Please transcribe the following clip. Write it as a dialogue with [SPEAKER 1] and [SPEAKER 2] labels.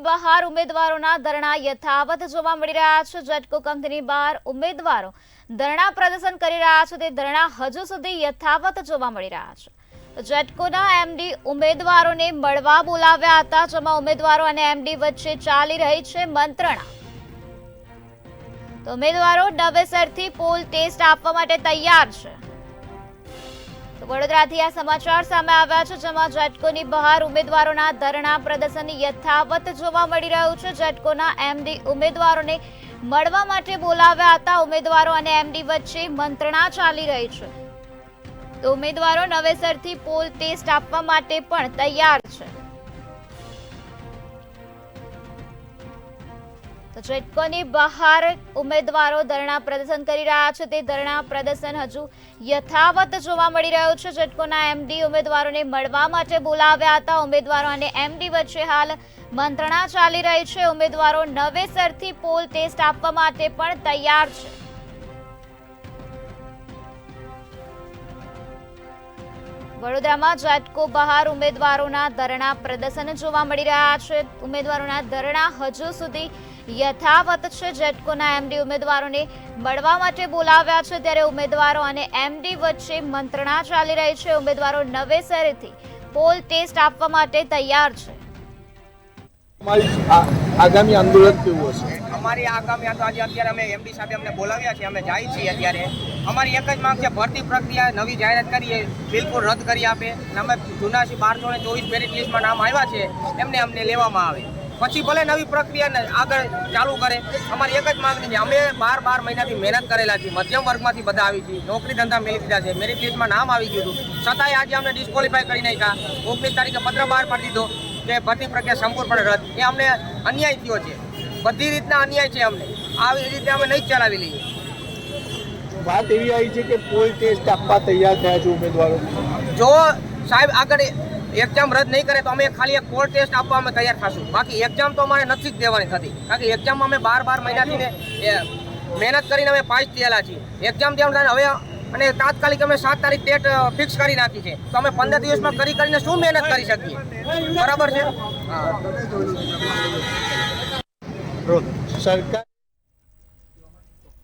[SPEAKER 1] બહાર ઉમેદવારોના ધરણા યથાવત જોવા મળી રહ્યા છે। જેટકો કંપની બહાર ઉમેદવારો ધરણા પ્રદર્શન કરી રહ્યા છે તે ધરણા હજુ સુધી યથાવત જોવા મળી રહ્યા છે। જેટકોના એમડી ઉમેદવારોને મળવા બોલાવ્યા હતા, જેમાં ઉમેદવારો અને એમડી વચ્ચે ચાલી રહી છે મંત્રણા। તો ઉમેદવારો નવેસરથી પોલ ટેસ્ટ આપવા માટે તૈયાર છે। વડોદરાથી આ સમાચાર સામે આવ્યા છે, જેમાં જેટકોની બહાર ઉમેદવારોના ધરણા પ્રદર્શન યથાવત જોવા મળી રહ્યું છે। જેટકોના એમડી ઉમેદવારોને મળવા માટે બોલાવ્યા હતા, ઉમેદવારો અને એમડી વચ્ચે મંત્રણા ચાલી રહી છે। તો ઉમેદવારો નવેસરથી પોલ ટેસ્ટ આપવા માટે પણ તૈયાર છે। તો જેટકોની બહાર ઉમેદવારો ધરણા પ્રદર્શન કરી રહ્યા છે, તે ધરણા પ્રદર્શન હજુ યથાવત જોવા મળી રહ્યું છે। જેટકોના એમડી ઉમેદવારોને મળવા માટે બોલાવ્યા હતા, ઉમેદવારો અને એમડી વચ્ચે હાલ મંત્રણા ચાલી રહી છે। ઉમેદવારો નવેસરથી પોલ ટેસ્ટ આપવા માટે પણ તૈયાર છે। વડોદરામાં જેટકો બહાર ઉમેદવારોના ધરણા પ્રદર્શન જોવા મળી રહ્યા છે। ઉમેદવારોના ધરણા હજુ સુધી યથાવત છે। જેટકોના એમડી ઉમેદવારોને મળવા માટે બોલાવ્યા છે, ત્યારે ઉમેદવારો અને એમડી વચ્ચે મંત્રણા ચાલી રહી છે। ઉમેદવારો નવેસરથી પોલ ટેસ્ટ આપવા માટે તૈયાર છે।
[SPEAKER 2] આગામી આંદોલન કેવું હશે?
[SPEAKER 3] અમારી આગામી આજે અત્યારે અમે એમડી સાથે અમને બોલાવ્યા છે, અમે જાય છીએ। અત્યારે અમારી એક જ માંગ છે, ભરતી પ્રક્રિયા નવી જાહેરાત કરીએ બિલકુલ રદ કરી આપે અને અમે જૂના 1224 મેરિટ લિસ્ટમાં નામ આવ્યા છે એમને અમને લેવામાં આવે, પછી ભલે નવી પ્રક્રિયાને આગળ ચાલુ કરે। અમારી એક જ માંગણી છે, અમે 12 મહિનાથી મહેનત કરેલા છીએ, મધ્યમ વર્ગમાંથી બધા આવી છીએ, નોકરી ધંધા મેળવી દીધા છે, મેરિટ લિસ્ટમાં નામ આવી ગયું હતું, છતાંય આજે અમને ડિસ્કોલિફાય કરી નાખ્યા। 19 તારીખે પત્ર બહાર પાડી દીધો કે ભરતી પ્રક્રિયા સંપૂર્ણપણે રદ। એ અમને અન્યાય થયો છે, બધી રીતના અન્યાય છે અમને, આવી રીતે અમે નહીં ચલાવી લઈએ।
[SPEAKER 2] વાત એવી આવી છે કે પોલ ટેસ્ટ આપવા તૈયાર થયા છે ઉમેદવારો।
[SPEAKER 3] જો સાહેબ આગળ એક્ઝામ રદ નહીં કરે તો અમે ખાલી એક પોલ ટેસ્ટ આપવા અમે તૈયાર થશું, બાકી એક્ઝામ તો અમારે નથી જ દેવાની થતી, કારણ કે એક્ઝામમાં અમે 12 મહિનાથી મહેનત કરીને અમે પાસ થયેલા છીએ। એક્ઝામ દેવાનું થાય હવે અને તાત્કાલિક અમે 7 તારીખ ડેટ ફિક્સ કરી નાખી છે, તો અમે 15 દિવસમાં કરીને શું મહેનત કરી શકીએ? બરાબર છે।
[SPEAKER 2] સરકાર